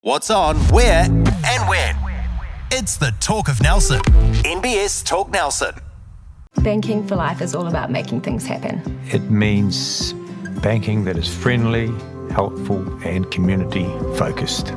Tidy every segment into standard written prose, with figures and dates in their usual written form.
What's on, where, and when. It's the Talk of Nelson. NBS Talk Nelson. Banking for Life is all about making things happen. It means banking that is friendly, helpful, and community focused.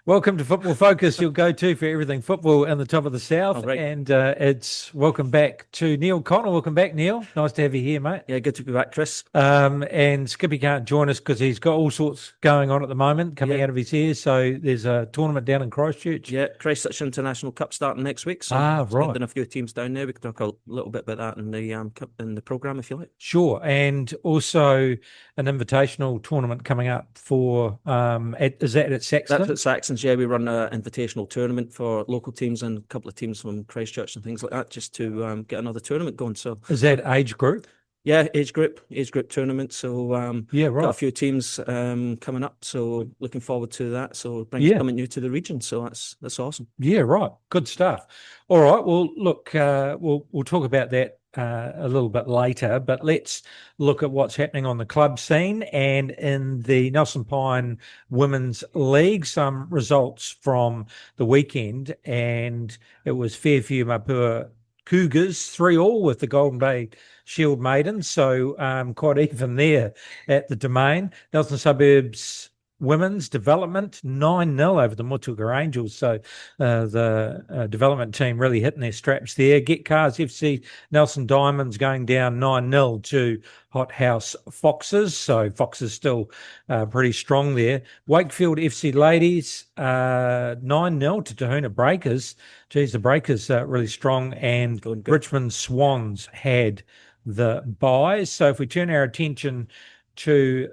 Welcome to Football Focus, your go-to for everything football in the top of the South. Right. And it's welcome back to Neil Connell. Welcome back, Neil. Nice to have you here, mate. Yeah, good to be back, Chris. And Skippy can't join us because he's got all sorts going on at the moment coming out of his ears. So there's a tournament down in Christchurch. Yeah, Christchurch International Cup starting next week. So right. Done a few teams down there. We can talk a little bit about that in the programme if you like. Sure. And also an invitational tournament coming up for, is that at Saxton? That's at Saxon's, yeah. We run an invitational tournament for local teams and a couple of teams from Christchurch and things like that, just to get another tournament going. So is that age group? Yeah, age group tournament. So yeah, right. Got a few teams coming up. So looking forward to that. So bring something new to the region. So that's awesome. Yeah, right. Good stuff. All right. Well, look, we'll talk about that a little bit later, but let's look at what's happening on the club scene and in the Nelson Pine Women's League. Some results from the weekend, and it was Fairview Mapua Cougars 3-3 with the Golden Bay Shield Maidens, so quite even there at the Domain. Nelson Suburbs Women's Development 9-0 over the Motueka Angels, so the development team really hitting their straps there. Get Cars FC Nelson Diamonds going down 9-0 to Hot House Foxes, so Foxes still pretty strong there. Wakefield FC Ladies 9-0 to Tahuna Breakers. Geez, the Breakers really strong, and good. Richmond Swans had the buys. So if we turn our attention to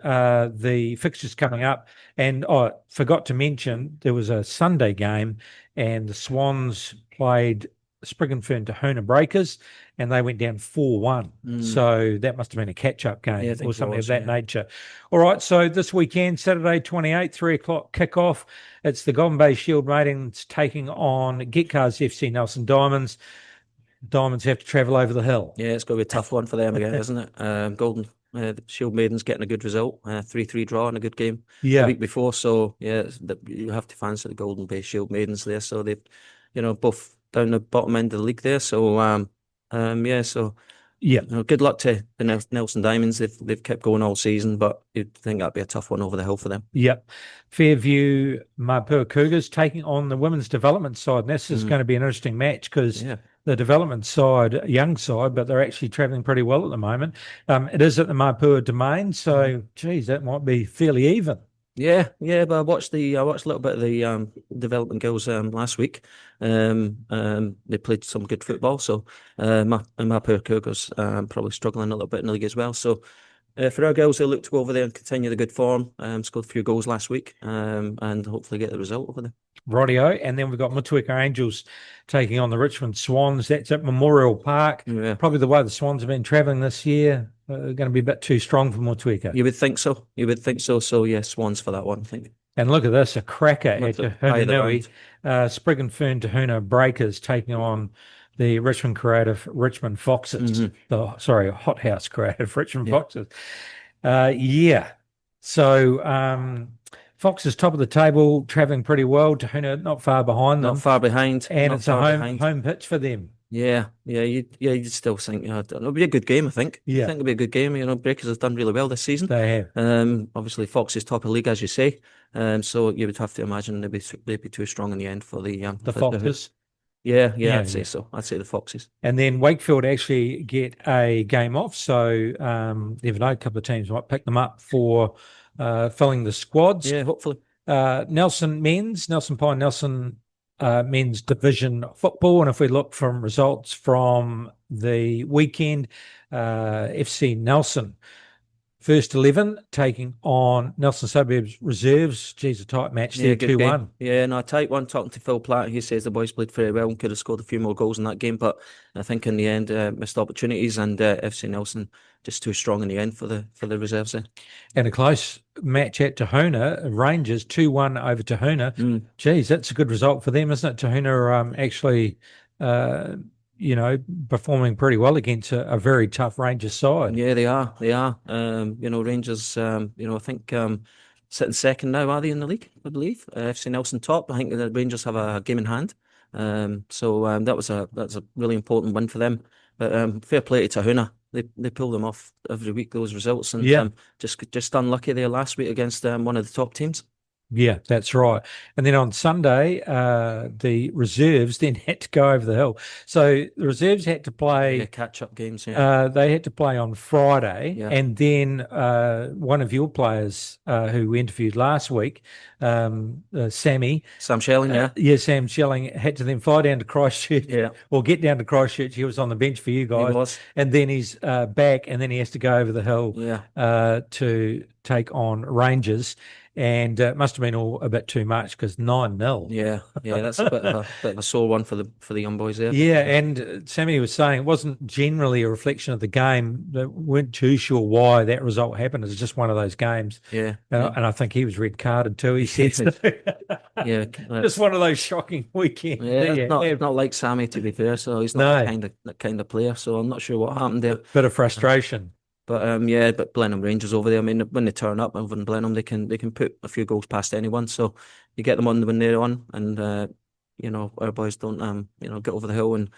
the fixtures coming up, and forgot to mention there was a Sunday game, and the Swans played Sprig and Fern Tahuna Breakers, and they went down 4-1. So that must have been a catch-up game or something of that nature. All right, so this weekend, Saturday 28th, 3 o'clock kickoff. It's the Golden Bay Shield Maidens taking on Get Cars FC Nelson Diamonds. Diamonds have to travel over the hill. Yeah, it's going to be a tough one for them again, isn't it? The Shield Maidens getting a good result, 3-3 draw in a good game the week before. So yeah, you have to fancy the Golden Bay Shield Maidens there. So they've, both down the bottom end of the league there. So good luck to the Nelson Diamonds. They've kept going all season, but you'd think that'd be a tough one over the hill for them. Yep. Fairview Mapua Cougars taking on the women's development side. And this is going to be an interesting match because the development side, young side, but they're actually travelling pretty well at the moment. It is at the Mapua Domain, so geez, that might be fairly even. Yeah, but I watched a little bit of the development girls last week. They played some good football, so Mapua Cougars probably struggling a little bit in the league as well. So for our girls, they look to go over there and continue the good form. Scored a few goals last week, and hopefully get the result over there. Rightio, and then we've got Motueka Angels taking on the Richmond Swans. That's at Memorial Park. Yeah. Probably the way the Swans have been travelling this year, going to be a bit too strong for Motueka. You would think so. So yeah, Swans for that one, I think. And look at this, a cracker at Tahuna. Sprig and Fern Tahuna Breakers taking on the Richmond Creative Richmond Foxes. Hot House Creative Richmond Foxes. So Foxes top of the table, travelling pretty well. Tahuna not far behind them. Not far behind. And it's a home pitch for them. Yeah. You'd still think it'll be a good game, I think. Yeah. I think it'll be a good game. Breakers have done really well this season. They have. Obviously, Foxes top of the league, as you say. So you would have to imagine they'd be too strong in the end for the Foxes. Yeah, I'd say so. I'd say the Foxes. And then Wakefield actually get a game off, so never know, a couple of teams might pick them up for filling the squads. Yeah, hopefully. Nelson Pine men's division football, and if we look from results from the weekend, FC Nelson First 11 taking on Nelson Suburbs Reserves. Geez, a tight match there, good game. 2-1. Yeah, no, a tight one. Talking to Phil Platt, he says the boys played very well and could have scored a few more goals in that game, but I think in the end missed opportunities, and FC Nelson just too strong in the end for the reserves there. And a close match at Tahuna, Rangers 2-1 over Tahuna. Geez, that's a good result for them, isn't it? Tahuna actually performing pretty well against a very tough Rangers side. Yeah, they are. Rangers, I think sitting second now, are they in the league, I believe? FC Nelson top. I think the Rangers have a game in hand. That's a really important win for them. But fair play to Tahuna. They pull them off every week, those results. And just unlucky there last week against one of the top teams. Yeah, that's right. And then on Sunday, the reserves then had to go over the hill. So the reserves had to play catch-up games. They had to play on Friday, and then one of your players who we interviewed last week, Sam Shelling, Sam Shelling, had to then fly down to Christchurch, or get down to Christchurch. He was on the bench for you guys, he was. And then he's back, and then he has to go over the hill to take on Rangers. And it must have been all a bit too much because 9-0. Yeah, that's a bit of a sore one for the young boys there. Yeah, and Sammy was saying it wasn't generally a reflection of the game. They weren't too sure why that result happened. It was just one of those games. Yeah, and I think he was red carded too. He said, just one of those shocking weekends. Yeah, it's not like Sammy, to be fair. So he's not that kind of player. So I'm not sure what happened there. Bit of frustration. But Blenheim Rangers over there, I mean, when they turn up over in Blenheim, they can put a few goals past anyone. So you get them on when they're on, and our boys don't get over the hill and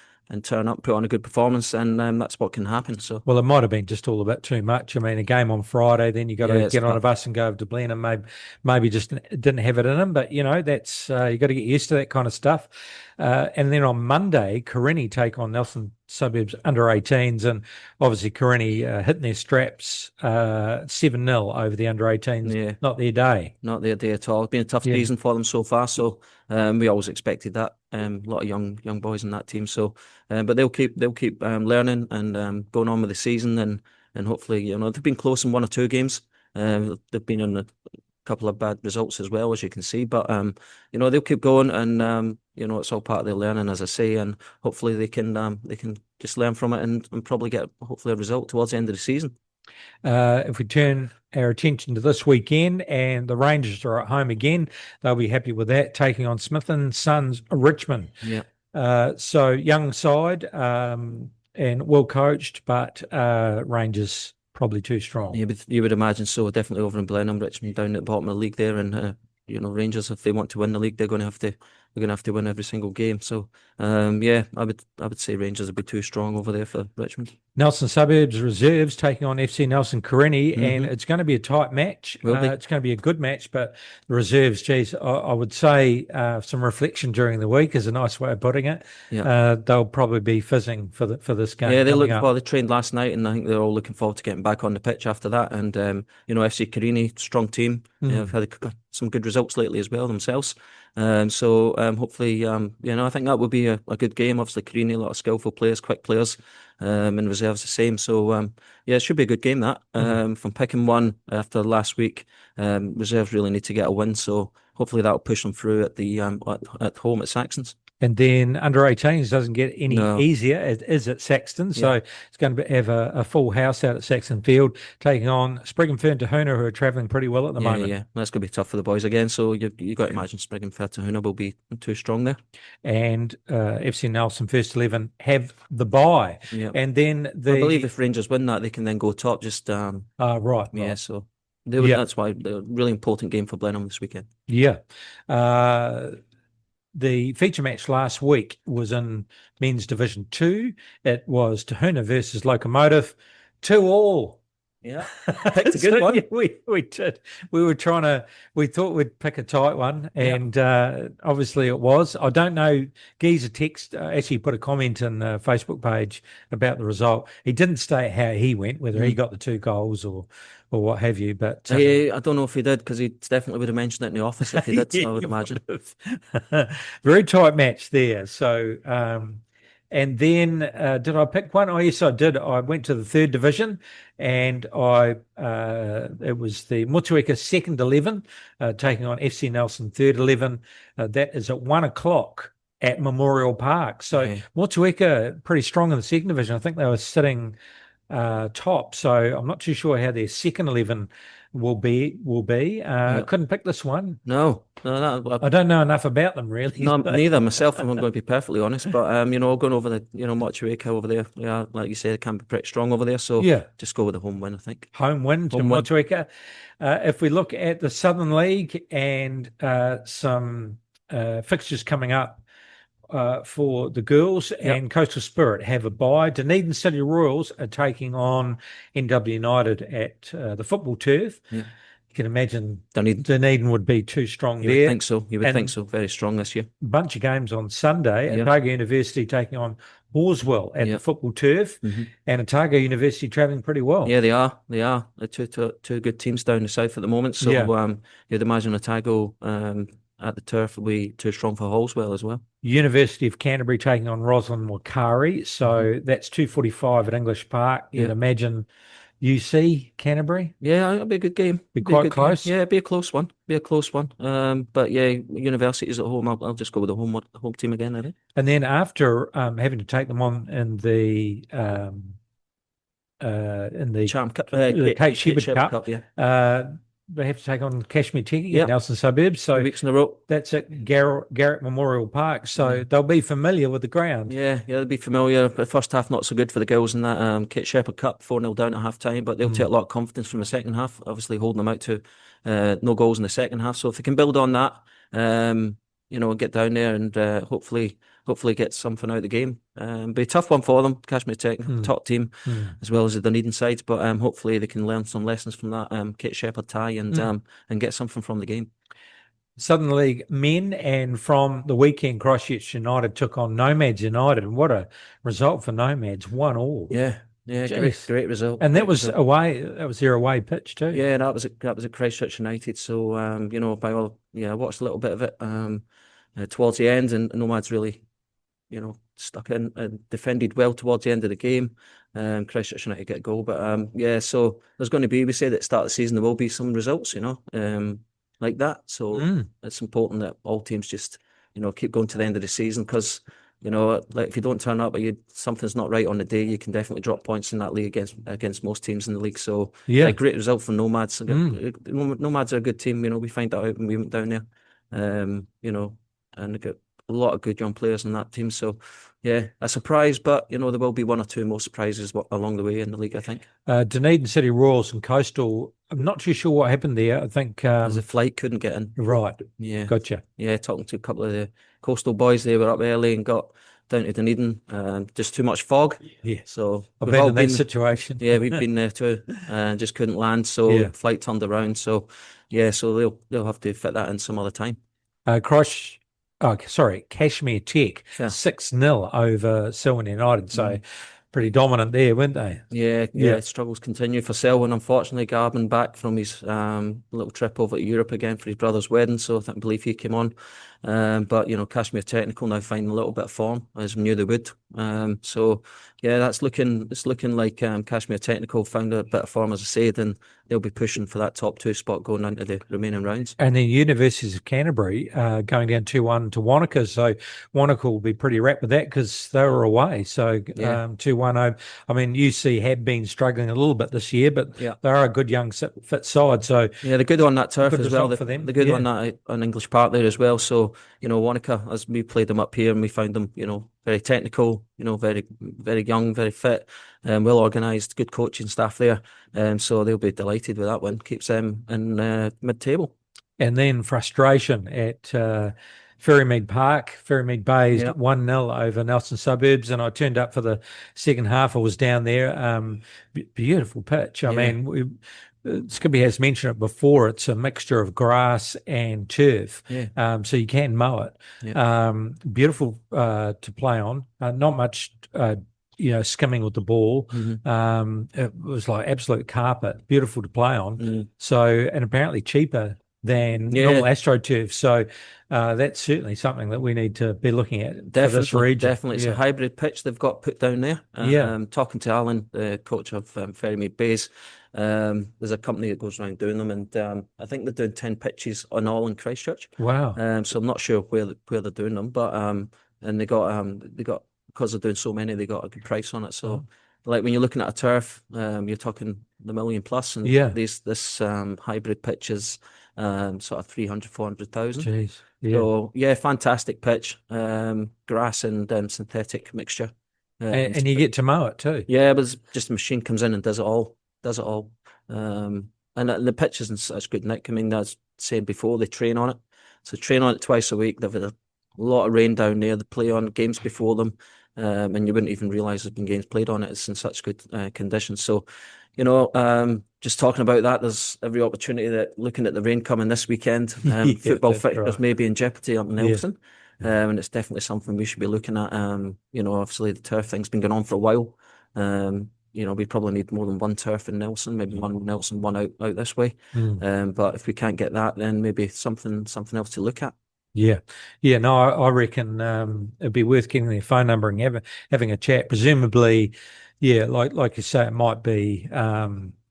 turn up, put on a good performance, and that's what can happen. So it might have been just all a bit too much. I mean, a game on Friday, then you got to get on a bus and go over to Blenheim. Maybe just didn't have it in them, but that's you got to get used to that kind of stuff. And then on Monday, Karenni take on Nelson Suburbs under-18s, and obviously Karenni hitting their straps 7-0 over the under-18s. Yeah. Not their day. Not their day at all. It's been a tough season for them so far, so we always expected that. A lot of young boys in that team. So, but they'll keep learning and going on with the season, and hopefully, they've been close in one or two games. They've been in a couple of bad results as well, as you can see, but they'll keep going, and it's all part of their learning, as I say, and hopefully they can just learn from it and probably get hopefully a result towards the end of the season. If we turn our attention to this weekend, and the Rangers are at home again, they'll be happy with that, taking on Smith and Sons Richmond. So young side and well coached, but Rangers probably too strong. You would imagine so. Definitely over in Blenheim, Richmond down at the bottom of the league there, and Rangers, if they want to win the league, they're going to have to win every single game. So I would say Rangers would be too strong over there for Richmond. Nelson Suburbs Reserves taking on FC Nelson Karenni, and it's going to be a tight match. It's going to be a good match, but the Reserves, geez, I would say some reflection during the week is a nice way of putting it. They'll probably be fizzing for this game. Yeah, they trained last night, and I think they're all looking forward to getting back on the pitch after that. And FC Karenni, strong team, have had some good results lately as well themselves. Hopefully, I think that would be a good game. Obviously, Karenni, a lot of skillful players, quick players, and Reserves the same. So, it should be a good game, that. From picking one after last week, Reserves really need to get a win. So, hopefully that'll push them through at the at home at Saxons. And then under-18s doesn't get any easier. It is at Saxton, so it's going to have a full house out at Saxton Field, taking on Sprig and Fern Tahuna, who are travelling pretty well at the moment. Yeah, that's going to be tough for the boys again. So you got to imagine Sprig and Fern Tahuna will be too strong there. And FC Nelson First 11 have the bye. And then I believe if Rangers win that, they can then go top. Just right. Yeah, so that's why they're a really important game for Blenheim this weekend. Yeah. The feature match last week was in Men's Division 2. It was Tahuna versus Locomotive, 2-2. Yeah, picked a good one. Yeah, we did. We thought we'd pick a tight one, and obviously it was. I don't know. Geezer Text actually put a comment in the Facebook page about the result. He didn't state how he went, whether he got the 2 goals or what have you. But I don't know if he did, because he definitely would have mentioned it in the office if he did. So I would imagine. Very tight match there. So And then did I pick one? Oh, yes, I did. I went to the third division, and it was the Motueka second 11 taking on FC Nelson third 11. That is at 1 o'clock at Memorial Park. So Yeah. Motueka pretty strong in the second division. I think they were sitting top. So I'm not too sure how their second 11 will be. Couldn't pick this one. No, I don't know enough about them really. no, neither myself. If I'm going to be perfectly honest, but going over the Motueka over there, yeah, like you said, it can be pretty strong over there. So Yeah. just go with the home win, I think. Home win to Home win. Motueka. If we look at the Southern League and some fixtures coming up for the girls, and Coastal Spirit have a bye. Dunedin City Royals are taking on NW United at the football turf. Yeah. You can imagine Dunedin would be too strong You there. would think so. You would think so. Very strong this year. Bunch of games on Sunday. Otago University taking on Horswell at the football turf, and Otago University travelling pretty well. Yeah, they are. They're two good teams down the south at the moment. So you'd imagine Otago at the turf will be too strong for Horswell as well. University of Canterbury taking on Roslyn Wakari. So that's 2:45 at English Park. You'd imagine UC Canterbury. Yeah, it'll be a good game. Be quite close. Game. Yeah, it'll be a close one. But yeah, University's at home. I'll just go with the home team again, I think. And then after having to take them on in the Charm Cup, Kate Shepherd Cup, yeah. They have to take on Kashmir Teki at Nelson Suburbs. So 2 weeks in a row. That's at Garrett Memorial Park. So they'll be familiar with the ground. Yeah, they'll be familiar. The first half not so good for the girls in that Kate Shepherd Cup, 4-0 down at half time, but they'll take a lot of confidence from the second half, obviously holding them out to no goals in the second half. So if they can build on that, get down there and hopefully get something out of the game. Be a tough one for them. Kashmir Tech, top team, as well as the Dunedin sides. But hopefully they can learn some lessons from that Kate Shepherd tie and get something from the game. Southern League men, and from the weekend, Christchurch United took on Nomads United, and what a result for Nomads! 1-1. Yeah, great result. And that was away. That was their away pitch too. Yeah, that was at Christchurch United. So I watched a little bit of it towards the end, and Nomads really, stuck in and defended well towards the end of the game. Christchurch United get a goal, but so there's going to be. We said at the start of the season there will be some results, like that. So it's important that all teams just keep going to the end of the season, because like if you don't turn up or something's not right on the day, you can definitely drop points in that league against most teams in the league. So great result for Nomads. Nomads are a good team. We find that out when we went down there. And they got a lot of good young players in that team. So a surprise, but there will be one or two more surprises along the way in the league, I think. Dunedin City Royals and Coastal, I'm not too sure what happened there. I think there's a flight, couldn't get in. Right. Yeah. Gotcha. Yeah, talking to a couple of the Coastal boys, they were up early and got down to Dunedin, just too much fog. Yeah. So I've been in that situation. Yeah, we've been there too, and just couldn't land. So flight turned around. So so they'll have to fit that in some other time. Kashmir Tech 6-0 over Selwyn United. So pretty dominant there, weren't they? Yeah. Struggles continue for Selwyn. Unfortunately, Garbin back from his little trip over to Europe again for his brother's wedding, so I believe he came on. But Kashmir Technical now finding a little bit of form, as we knew they would. It's looking like Kashmir Technical found a bit of form, as I said, and they'll be pushing for that top 2 spot going into the remaining rounds. And then Universities of Canterbury going down 2-1 to Wanaka. So Wanaka will be pretty wrapped with that because they were away. So 2-1 over. I mean, UC have been struggling a little bit this year, but they are a good young fit side. So they're good on that turf as well. For them. They're good on that on English Park there as well. So Wanaka, as we played them up here, and we found them very technical, very very young, very fit, well organised, good coaching staff there. So they'll be delighted with that one. Keeps them in mid-table. And then frustration at Ferrymead Park. Ferrymead Bay 1-0 over Nelson Suburbs, and I turned up for the second half. I was down there. Beautiful pitch. I mean, Skippy has mentioned it before. It's a mixture of grass and turf, so you can mow it. Beautiful to play on. Not much, skimming with the ball. It was like absolute carpet. Beautiful to play on. So, and apparently cheaper than Yeah. normal AstroTurf. So that's certainly something that we need to be looking at for this region. Definitely. It's a hybrid pitch they've got put down there. Talking to Alan, the coach of Ferrymead Bays, there's a company that goes around doing them, and I think they're doing 10 pitches on all in Christchurch. Wow. So I'm not sure where they're doing them, but and they got because they're doing so many, they got a good price on it. So like when you're looking at a turf, you're talking the million plus, and this hybrid pitch is sort of 300, 400,000. Jeez. Yeah. So fantastic pitch, grass and synthetic mixture, and you get to mow it too. Yeah, but it's just a machine comes in and does it all. And the pitch is in such good nick. I mean, as said before, they train on it. So train on it twice a week. They've had a lot of rain down there. They play on games before them, and you wouldn't even realise there's been games played on it. It's in such good condition. So, just talking about that, there's every opportunity that looking at the rain coming this weekend, football fixtures may be in jeopardy up in Nelson. And it's definitely something we should be looking at. Obviously the turf thing's been going on for a while. We probably need more than one turf in Nelson, maybe one Nelson, one out this way. But if we can't get that, then maybe something else to look at. Yeah. No, I reckon it'd be worth getting their phone number and having a chat. Presumably, like you say, it might be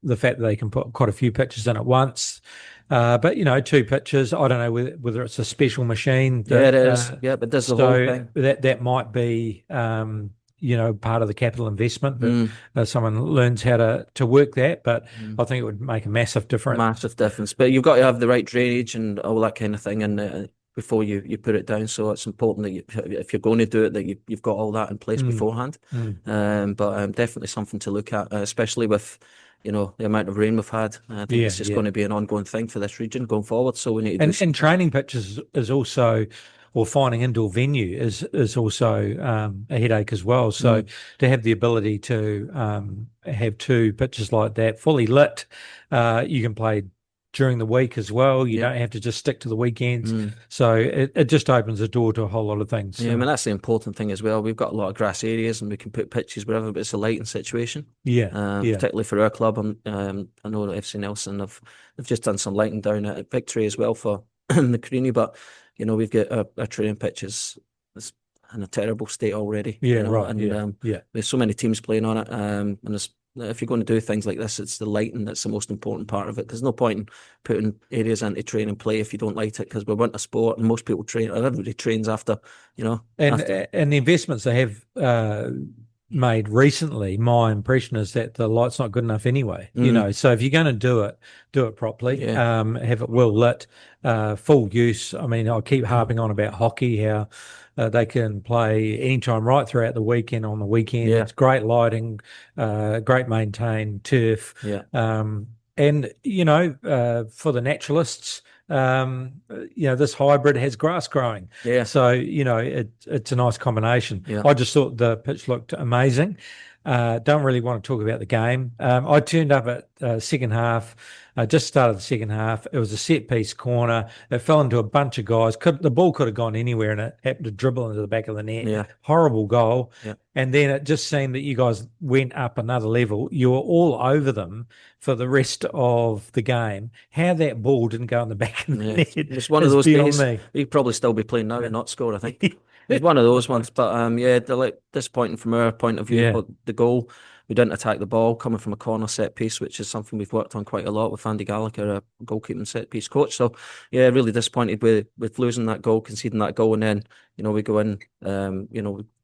the fact that they can put quite a few pitches in at once. But 2 pitches, I don't know whether it's a special machine. It is. But there's the whole thing. That might be part of the capital investment that someone learns how to work that. But I think it would make a massive difference. But you've got to have the right drainage and all that kind of thing, and before you put it down. So it's important that if you're going to do it, that you've got all that in place beforehand. But definitely something to look at, especially with the amount of rain we've had. I think it's just going to be an ongoing thing for this region going forward. So we need to and training pitches is also, or finding indoor venue is also a headache as well. So to have the ability to have 2 pitches like that fully lit, you can play during the week as well. You don't have to just stick to the weekends. So it just opens the door to a whole lot of things. Yeah, I mean, that's the important thing as well. We've got a lot of grass areas and we can put pitches wherever, but it's a lighting situation. Particularly for our club. I know that FC Nelson they've just done some lighting down at Victory as well for the Karenni, but we've got our training pitches in a terrible state already. There's so many teams playing on it, and if you're going to do things like this, it's the lighting that's the most important part of it. There's no point in putting areas into train and play if you don't light it, because we're winter sport and most people train, everybody trains after. And the investments they have made recently, my impression is that the light's not good enough anyway. So if you're going to do it properly, have it well lit, full use. I mean, I keep harping on about hockey, how they can play anytime right throughout the weekend on the weekend. It's great lighting, great maintained turf. For the naturalists, this hybrid has grass growing. So, it's a nice combination. I just thought the pitch looked amazing. Don't really want to talk about the game. I turned up at second half, just started the second half. It was a set piece corner. It fell into a bunch of guys. The ball could have gone anywhere and it happened to dribble into the back of the net. Horrible goal. And then it just seemed that you guys went up another level. You were all over them for the rest of the game. How that ball didn't go in the back of the net, it's one of those days. We'd probably still be playing now and not score, I think. It's one of those ones, but they're like disappointing from our point of view. But the goal, we didn't attack the ball coming from a corner set piece, which is something we've worked on quite a lot with Andy Gallagher, a goalkeeping set piece coach. So really disappointed with losing that goal, conceding that goal, and then we go in,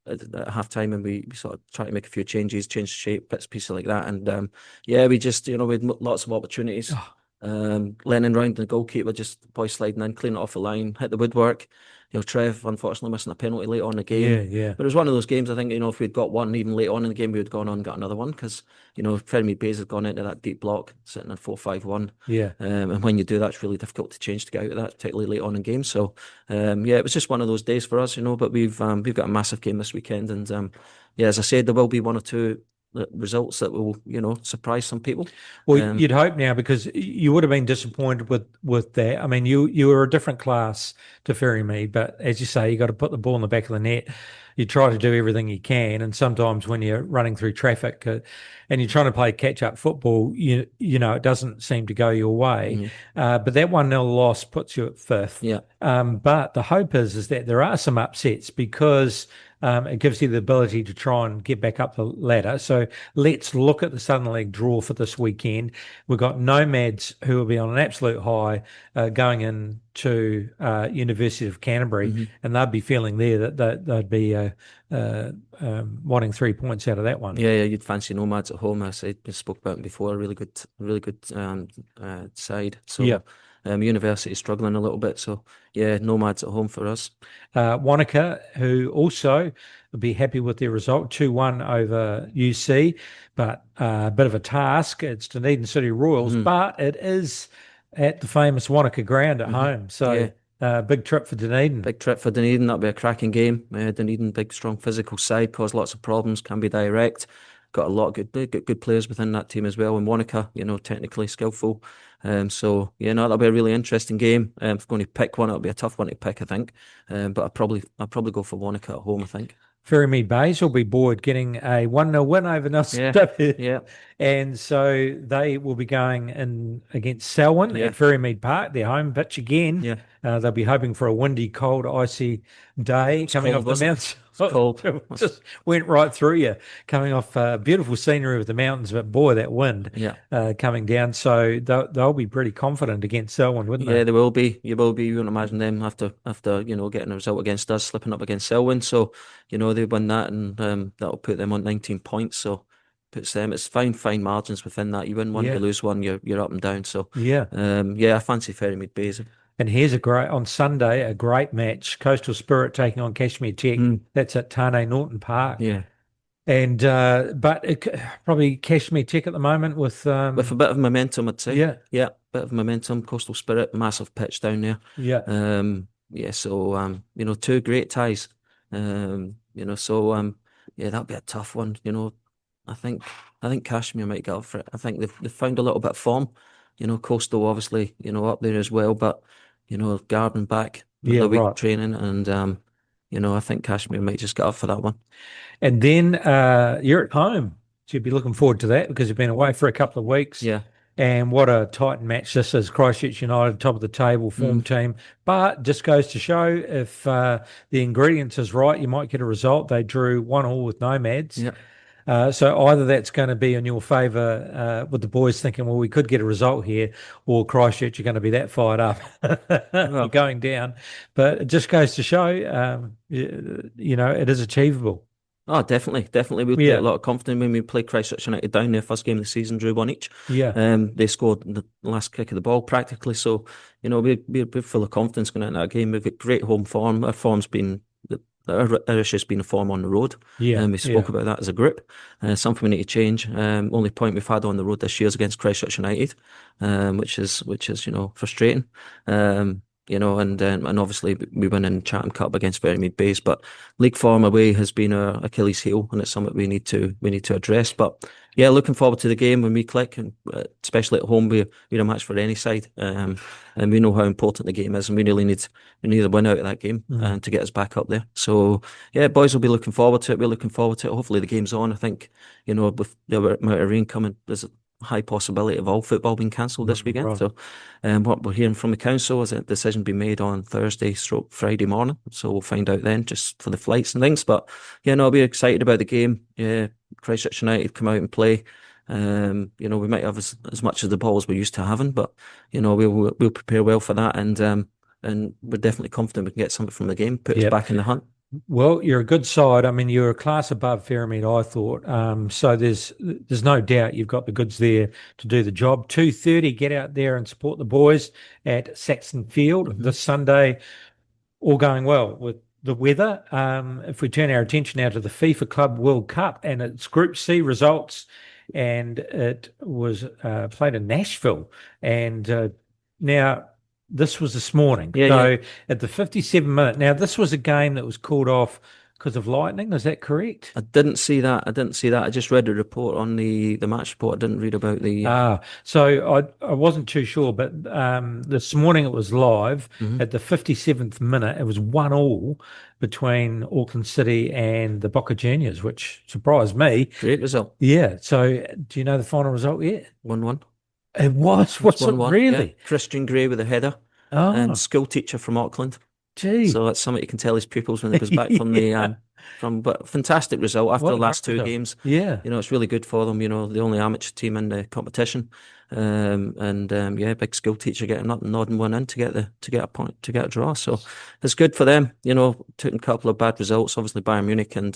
at half time and we sort of try to make a few changes, change the shape, bits pieces like that, and we just we had lots of opportunities. Lennon round the goalkeeper, just boy sliding in, clean it off the line, hit the woodwork. Trev unfortunately missing a penalty late on in the game. But it was one of those games, I think, if we'd got one even late on in the game, we would have gone on and got another one, because, Ferrymead Bays had gone into that deep block, sitting at 4-5-1. And when you do that, it's really difficult to change to get out of that, particularly late on in games. So, it was just one of those days for us, but we've got a massive game this weekend. And, as I said, there will be one or two results that will, surprise some people. Well, you'd hope now, because you would have been disappointed with that. I mean, you were a different class to Ferrymead, but as you say, you got to put the ball in the back of the net. you try to do everything you can, and sometimes when you're running through traffic and you're trying to play catch-up football, you know it doesn't seem to go your way. But that 1-0 loss puts you at fifth. Yeah. But the hope is that there are some upsets because it gives you the ability to try and get back up the ladder. So let's look at the Southern League draw for this weekend. We've got Nomads, who will be on an absolute high going into University of Canterbury, and they'd be feeling there that they'd be wanting 3 points out of that one. Yeah, you'd fancy Nomads at home. I spoke about them before. A really good side. So Yeah. University is struggling a little bit. So yeah, Nomads at home for us. Wanaka, who also will be happy with their result, 2-1 over UC, but a bit of a task. It's Dunedin City Royals, but it is at the famous Wanaka ground at home. So big trip for Dunedin. Big trip for Dunedin. That'll be a cracking game. Dunedin, big, strong physical side, cause lots of problems, can be direct. Got a lot of good players within that team as well. And Wanaka, technically skillful. So that'll be a really interesting game. If I'm going to pick one, it'll be a tough one to pick, I think. But I'll probably go for Wanaka at home, I think. Ferrymead Bays will be buoyed, getting a 1-0 win over Nelson. Yeah. And so they will be going in against Selwyn at Ferrymead Park, their home pitch again. Yeah. They'll be hoping for a windy, cold, icy day coming off the mountains. Cold. Just went right through you, coming off beautiful scenery with the mountains, but boy, that wind coming down. So they'll be pretty confident against Selwyn, wouldn't they? Yeah, they will be. You wouldn't imagine them after getting a result against us, slipping up against Selwyn. So they win that, and that'll put them on 19 points. So puts them. It's fine margins within that. You win one, you lose one, you're up and down. So I fancy Ferrymead Bays. And here's on Sunday, a great match. Coastal Spirit taking on Cashmere Tech. That's at Tane Norton Park. Yeah. And but probably Cashmere Tech at the moment with a bit of momentum, I'd say. Yeah, bit of momentum. Coastal Spirit, massive pitch down there. Yeah. So two great ties. That'll be a tough one. I think Cashmere might get up for it. I think they've found a little bit of form. Coastal obviously up there as well, but Garden back with the week training, and I think Cashmere might just get up for that one. And then you're at home, so you'd be looking forward to that because you've been away for a couple of weeks. Yeah. And what a tight match this is. Christchurch United, top of the table form team. But just goes to show if the ingredients is right, you might get a result. They drew 1-1 with Nomads. Yeah. So either that's going to be in your favour with the boys thinking, well, we could get a result here, or Christchurch are going to be that fired up going down. But it just goes to show, it is achievable. Oh, definitely. We get a lot of confidence when we play Christchurch United down there. First game of the season, drew one each. Yeah. They scored the last kick of the ball practically. So, we're full of confidence going into that game. We've got great home form. Our form's been... Our issue's been a form on the road. Yeah, we spoke about that as a group. Something we need to change. Only point we've had on the road this year is against Christchurch United, which is frustrating. And obviously we win in Chatham Cup against Ferrymead Bays, but league form away has been our Achilles heel, and it's something we need to address. But yeah, looking forward to the game when we click, and especially at home, we're a match for any side, and we know how important the game is, and we need a win out of that game to get us back up there. So yeah, boys will be looking forward to it. We're looking forward to it. Hopefully the game's on. I think with the amount of rain coming, there's a high possibility of all football being cancelled this weekend. Right. So what we're hearing from the council is a decision be made on Friday morning. So we'll find out then, just for the flights and things. But I'll be excited about the game. Yeah, Christchurch United come out and play. We might have as much of the ball as we're used to having, but we'll prepare well for that, and we're definitely confident we can get something from the game, put us back in the hunt. Well, you're a good side. I mean, you're a class above Ferrymead, I thought. So there's no doubt you've got the goods there to do the job. 2:30, get out there and support the boys at Saxon Field this Sunday. All going well with the weather. If we turn our attention now to the FIFA Club World Cup and its Group C results, and it was played in Nashville. And now... this was this morning. At the 57 minute. Now, this was a game that was called off because of lightning. Is that correct? I didn't see that. I just read a report on the match report. I didn't read about the. So I wasn't too sure, but this morning it was live Mhm. at the 57th minute. It was 1-1 between Auckland City and the Boca Juniors, which surprised me. Great result. Yeah. So do you know the final result yet? 1-1. It was. It's What's it 1-1. really? Yeah. Christian Gray with a header. Oh, School teacher from Auckland. gee. So that's something you can tell his pupils when he goes back from Yeah. but fantastic result after What the a great last two result. games. Yeah. It's really good for them. The only amateur team in the competition, yeah, big school teacher getting nodding one in to get a point, to get a draw. So it's good for them. Took a couple of bad results, obviously Bayern Munich and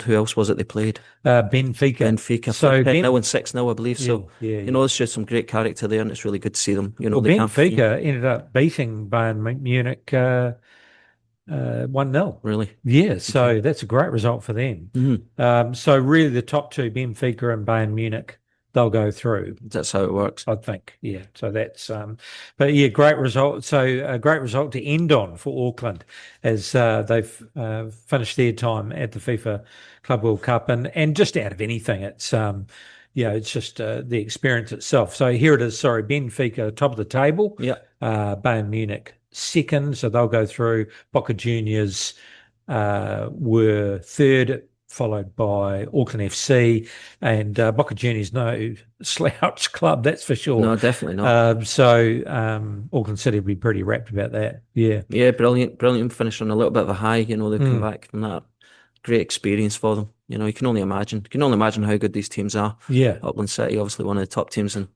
who else was it they played? Benfica. Benfica. So 10-0 and 6-0, I believe. So yeah. there's just some great character there, and it's really good to see them. Well, They can't. Benfica ended up beating Bayern Munich 1-0. Really. Yeah, so Okay. that's a great result for them. Mhm. So really the top two, Benfica and Bayern Munich, they'll go through, That's how it works. I think. Yeah, so that's but yeah, great result. So a great result to end on for Auckland as they've finished their time at the FIFA Club World Cup, and just out of anything, it's it's just the experience itself. So here it is. Sorry, Benfica top of the table. Yeah. Bayern Munich second, so they'll go through. Boca Juniors were third, followed by Auckland FC, and Boca Juniors no slouch club, that's for sure. No, definitely not. So Auckland City will be pretty rapt about that. Yeah. Yeah, brilliant finish on a little bit of a high. They've come back from that. Great experience for them. You can only imagine how good these teams are. Yeah. Auckland City, obviously one of the top teams in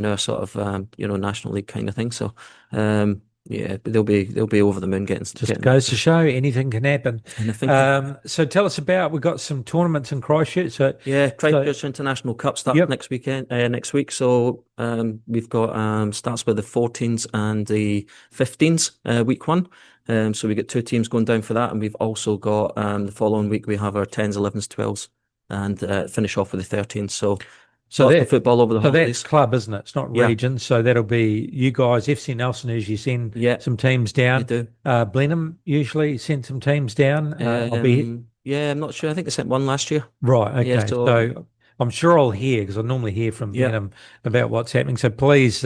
our sort of National League kind of thing. So yeah, but they'll be over the moon getting. Goes to show anything can happen. And I think so tell us about, we've got some tournaments in Christchurch. Christchurch International Cup starts next week. So we've got starts with the 14s and the 15s, week one. So we get two teams going down for that, and we've also got the following week we have our 10s, 11s, 12s, and finish off with the 13s. So lots of football over the holidays. That's club, isn't it? It's not region. So that'll be you guys, FC Nelson, as you send some teams down. They do. Blenheim usually send some teams down. Yeah, I'm not sure. I think they sent one last year. Right. Okay. Yeah, so I'm sure I'll hear, because I normally hear from Blenheim about what's happening. So please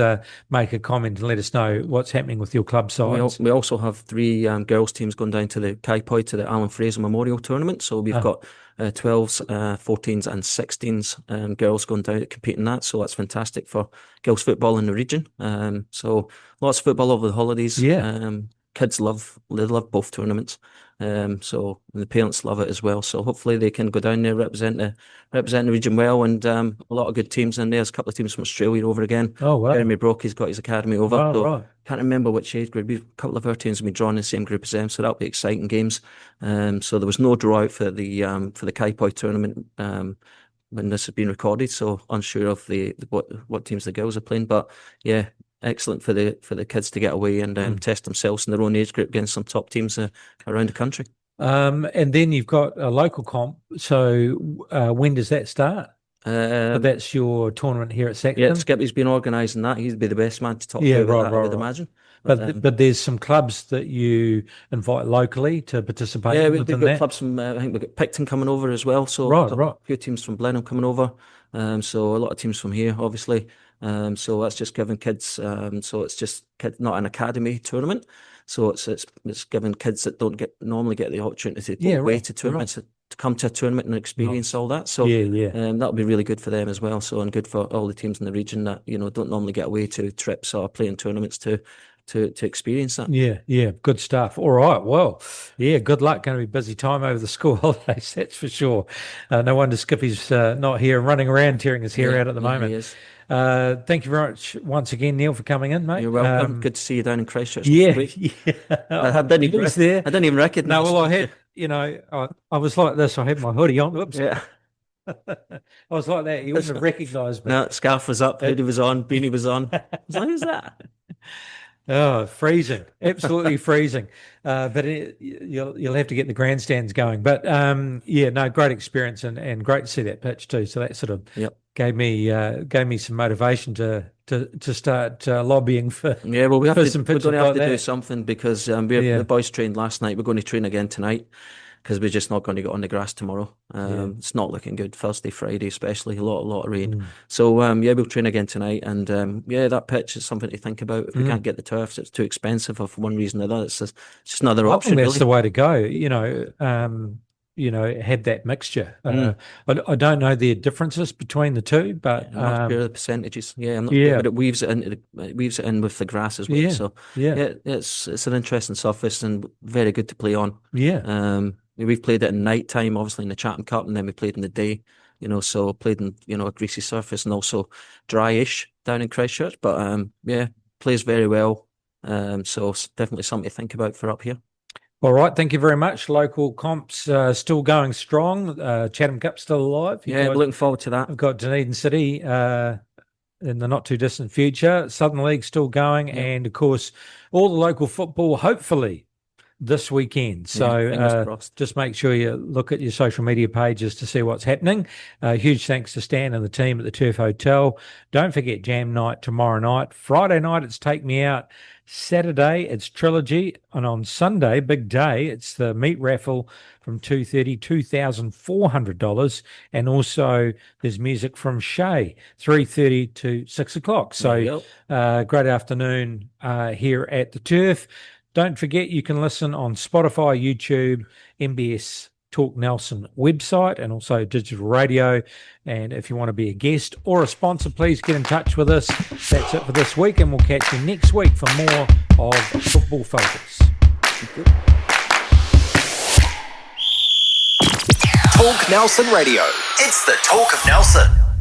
make a comment and let us know what's happening with your club sides. We also have three girls teams going down to the Kaipoi, to the Alan Fraser Memorial Tournament. So we've got 12s, 14s and 16s girls going down to compete in that. So that's fantastic for girls football in the region. So lots of football over the holidays. Kids love both tournaments. So the parents love it as well. So hopefully they can go down there, represent the region well, and a lot of good teams in there. There's a couple of teams from Australia over again. Oh wow! Jeremy Brocky's got his academy over. Oh, so right. Can't remember which age group. A couple of our teams will be drawn in the same group as them, so that'll be exciting games. So there was no draw out for the Kaipoi tournament when this has been recorded. So unsure of what teams the girls are playing, but yeah. Excellent for the kids to get away and test themselves in their own age group against some top teams around the country. And then you've got a local comp. So when does that start? So that's your tournament here at Saxton? Yeah, Skippy's been organising that. He'd be the best man to talk about that, I would imagine. But there's some clubs that you invite locally to participate. Yeah, we've got clubs from, I think we've got Picton coming over as well. So a few teams from Blenheim coming over. So a lot of teams from here, obviously. So that's just giving kids. So it's just not an academy tournament. So it's giving kids that don't normally get the opportunity to go away to tournaments to come to a tournament and experience all that. So that'll be really good for them as well. So, and good for all the teams in the region that don't normally get away to trips or playing tournaments to experience that. Yeah, good stuff. All right, well, yeah, good luck. Going to be a busy time over the school holidays, that's for sure. No wonder Skippy's not here, running around tearing his hair out at the moment. He is. Thank you very much once again, Neil, for coming in, mate. You're welcome. Good to see you down in Christchurch. I didn't even recognise. No, well, I had, I was like this. I had my hoodie on. Whoops. Yeah. I was like that. You wouldn't have recognised me. No, scarf was up, hoodie was on, beanie was on. I was like, who's that? Oh, freezing! Absolutely freezing. But you'll have to get the grandstands going. But yeah, no, great experience and great to see that pitch too. So that sort of Yep. gave me some motivation to start lobbying for Yeah, well, for some we're pitches going to have like to do that. something because Yeah. the boys trained last night. We're going to train again tonight because we're just not going to get on the grass tomorrow. It's not looking good. Thursday, Friday, especially a lot of rain. So yeah, we'll train again tonight, and yeah, that pitch is something to think about. If we can't get the turfs, it's too expensive, or for one reason or another. It's just another I option. think that's Really. the way to go. Have that mixture. I don't know the differences between the two, but Much better the percentages. Yeah, I'm not, yeah. but it weaves it in with the grass as well. Yeah, So yeah. it's an interesting surface and very good to play on. Yeah. We've played it in night time, obviously in the Chatham Cup, and then we played in the day. So played in a greasy surface and also dryish down in Christchurch. But yeah, plays very well. So it's definitely something to think about for up here. All right, thank you very much. Local comps still going strong. Chatham Cup still alive. Yeah, looking forward to that. I've got Dunedin City in the not too distant future. Southern League still going, and of course, all the local football. Hopefully, this weekend. So just make sure you look at your social media pages to see what's happening. Huge thanks to Stan and the team at the Turf Hotel. Don't forget Jam Night tomorrow night. Friday night, it's Take Me Out. Saturday, it's Trilogy. And on Sunday, big day, it's the meat raffle from $230, $2,400. And also there's music from Shay, 3:30 to 6 o'clock. So great afternoon here at the Turf. Don't forget, you can listen on Spotify, YouTube, MBS Talk Nelson website, and also digital radio. And if you want to be a guest or a sponsor, please get in touch with us. That's it for this week, and we'll catch you next week for more of Football Focus. Talk Nelson Radio. It's the Talk of Nelson.